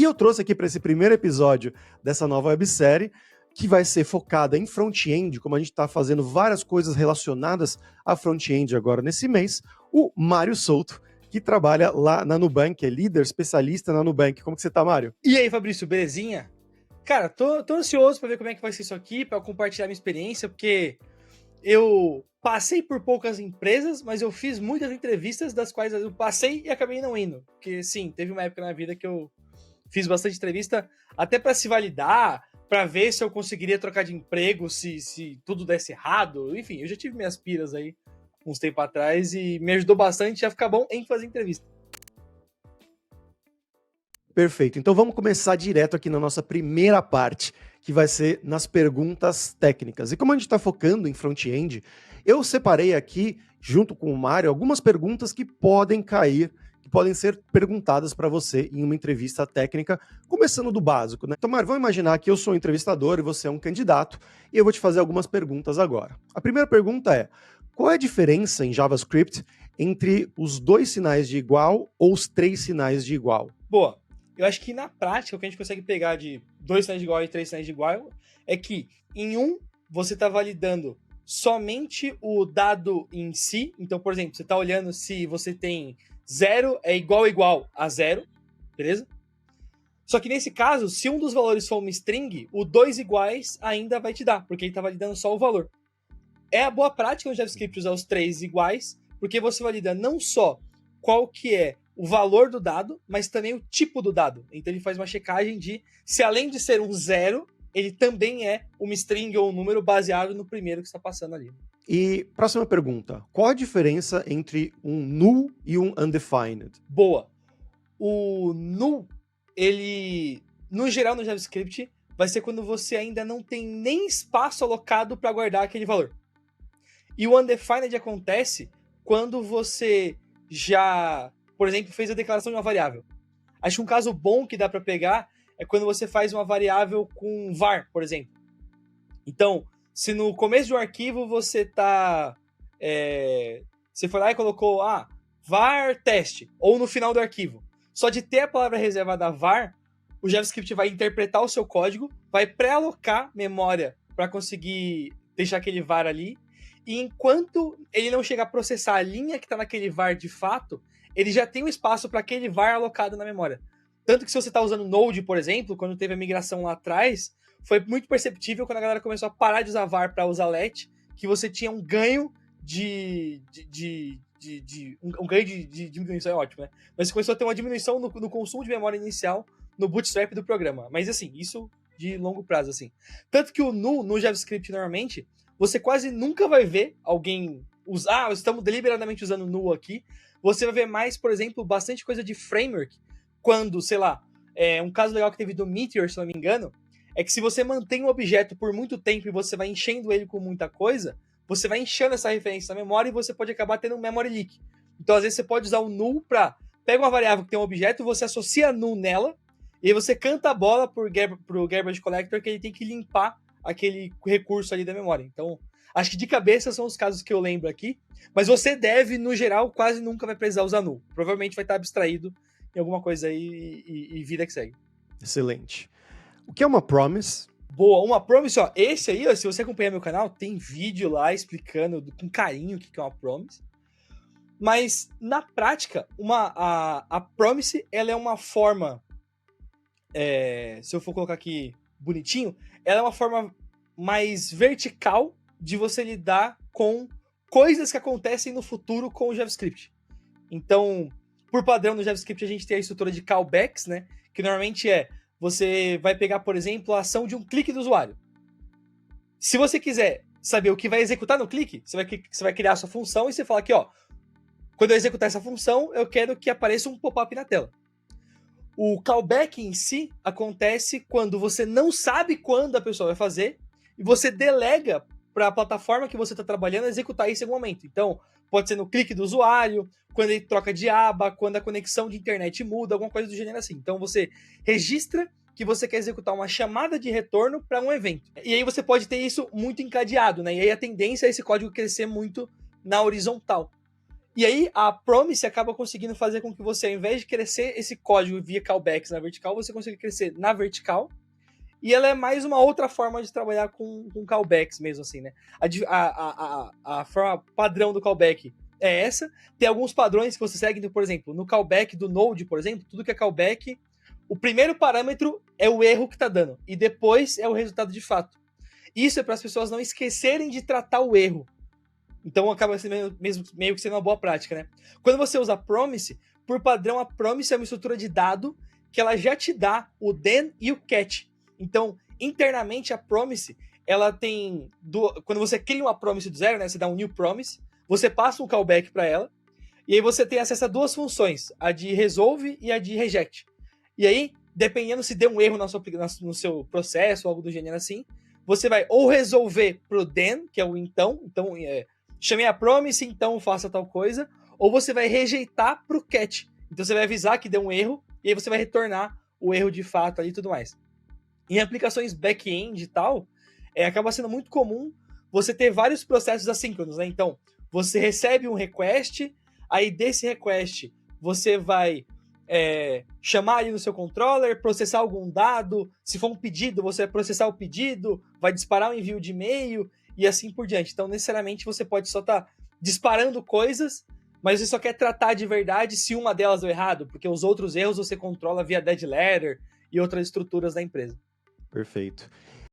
eu trouxe aqui para esse primeiro episódio dessa nova websérie, que vai ser focada em front-end, como a gente está fazendo várias coisas relacionadas a front-end agora nesse mês, o Mário Souto, que trabalha lá na Nubank, é líder especialista na Nubank. Como que você tá, Mário? E aí, Fabrício, belezinha? Cara, tô ansioso para ver como é que vai ser isso aqui, para compartilhar minha experiência, porque eu passei por poucas empresas, mas eu fiz muitas entrevistas das quais eu passei e acabei não indo. Porque, sim, teve uma época na vida que eu fiz bastante entrevista, até para se validar, para ver se eu conseguiria trocar de emprego, se tudo desse errado. Enfim, eu já tive minhas piras aí uns tempo atrás e me ajudou bastante a ficar bom em fazer entrevista. Perfeito. Então vamos começar direto aqui na nossa primeira parte, que vai ser nas perguntas técnicas. E como a gente está focando em front-end, eu separei aqui, junto com o Mário, algumas perguntas que podem cair, que podem ser perguntadas para você em uma entrevista técnica, começando do básico, né? Então, Mário, vamos imaginar que eu sou um entrevistador e você é um candidato, e eu vou te fazer algumas perguntas agora. A primeira pergunta é: qual é a diferença em JavaScript entre os 2 sinais de igual ou os 3 sinais de igual? Boa. Eu acho que na prática, o que a gente consegue pegar de 2 sinais de igual e 3 sinais de igual é que em um você está validando somente o dado em si. Então, por exemplo, você está olhando se você tem 0 é igual a 0, beleza? Só que nesse caso, se um dos valores for uma string, o 2 iguais ainda vai te dar, porque ele está validando só o valor. É a boa prática no JavaScript usar os 3 iguais, porque você valida não só qual que é o valor do dado, mas também o tipo do dado. Então ele faz uma checagem de se além de ser um 0, ele também é uma string ou um número baseado no primeiro que está passando ali. E próxima pergunta: qual a diferença entre um null e um undefined? Boa. O null, ele, no geral no JavaScript, vai ser quando você ainda não tem nem espaço alocado para guardar aquele valor. E o undefined acontece quando você já, por exemplo, fez a declaração de uma variável. Acho que um caso bom que dá para pegar é quando você faz uma variável com var, por exemplo. Então, se no começo do arquivo você você foi lá e colocou var teste, ou no final do arquivo, só de ter a palavra reservada var, o JavaScript vai interpretar o seu código, vai pré-alocar memória para conseguir deixar aquele var ali, e enquanto ele não chega a processar a linha que está naquele var de fato, ele já tem um espaço para aquele var alocado na memória. Tanto que se você está usando Node, por exemplo, quando teve a migração lá atrás, foi muito perceptível quando a galera começou a parar de usar var para usar let, que você tinha um ganho um ganho de diminuição, é ótimo, né? Mas você começou a ter uma diminuição no consumo de memória inicial no bootstrap do programa. Mas assim, isso de longo prazo, assim. Tanto que o null no JavaScript, normalmente, você quase nunca vai ver alguém usar, estamos deliberadamente usando null aqui. Você vai ver mais, por exemplo, bastante coisa de framework, quando, sei lá, um caso legal que teve do Meteor, se não me engano, é que se você mantém um objeto por muito tempo e você vai enchendo ele com muita coisa, você vai enchendo essa referência na memória e você pode acabar tendo um memory leak. Então, às vezes, você pode usar o null para... Pega uma variável que tem um objeto, você associa null nela, e aí você canta a bola pro Garbage Collector que ele tem que limpar aquele recurso ali da memória. Então, acho que de cabeça são os casos que eu lembro aqui, mas você deve, no geral, quase nunca vai precisar usar null. Provavelmente vai estar abstraído em alguma coisa aí e vida que segue. Excelente. O que é uma promise? Boa, uma promise, ó, esse aí, ó, se você acompanhar meu canal, tem vídeo lá explicando com carinho o que é uma promise. Mas, na prática, a promise, ela é uma forma, se eu for colocar aqui bonitinho, ela é uma forma mais vertical de você lidar com coisas que acontecem no futuro com o JavaScript. Então, por padrão no JavaScript, a gente tem a estrutura de callbacks, né? Que normalmente você vai pegar, por exemplo, a ação de um clique do usuário. Se você quiser saber o que vai executar no clique, você vai criar a sua função e você fala aqui, ó, quando eu executar essa função, eu quero que apareça um pop-up na tela. O callback em si acontece quando você não sabe quando a pessoa vai fazer e você delega para a plataforma que você está trabalhando executar isso em algum momento. Então, pode ser no clique do usuário, quando ele troca de aba, quando a conexão de internet muda, alguma coisa do gênero assim. Então, você registra que você quer executar uma chamada de retorno para um evento. E aí você pode ter isso muito encadeado, né? E aí a tendência é esse código crescer muito na horizontal. E aí, a Promise acaba conseguindo fazer com que você, ao invés de crescer esse código via callbacks na vertical, você consiga crescer na vertical. E ela é mais uma outra forma de trabalhar com callbacks mesmo, assim, né? A forma padrão do callback é essa. Tem alguns padrões que você segue, então, por exemplo, no callback do Node, por exemplo, tudo que é callback, o primeiro parâmetro é o erro que tá dando. E depois é o resultado de fato. Isso é para as pessoas não esquecerem de tratar o erro. Então acaba sendo meio que sendo uma boa prática, né? Quando você usa Promise, por padrão, a Promise é uma estrutura de dado que ela já te dá o then e o catch. Então, internamente, a Promise, ela tem... Quando você cria uma Promise do zero, né? Você dá um new Promise, você passa um callback para ela, e aí você tem acesso a duas funções, a de resolve e a de reject. E aí, dependendo se deu um erro no seu processo ou algo do gênero assim, você vai ou resolver pro then, que é o então chamei a Promise, então faça tal coisa, ou você vai rejeitar pro catch. Então você vai avisar que deu um erro, e aí você vai retornar o erro de fato ali e tudo mais. Em aplicações back-end e tal, acaba sendo muito comum você ter vários processos assíncronos, né? Então, você recebe um request, aí desse request você vai chamar ali no seu controller, processar algum dado, se for um pedido, você vai processar o pedido, vai disparar um envio de e-mail, e assim por diante. Então, necessariamente, você pode só estar disparando coisas, mas você só quer tratar de verdade se uma delas deu errado, porque os outros erros você controla via dead letter e outras estruturas da empresa. Perfeito.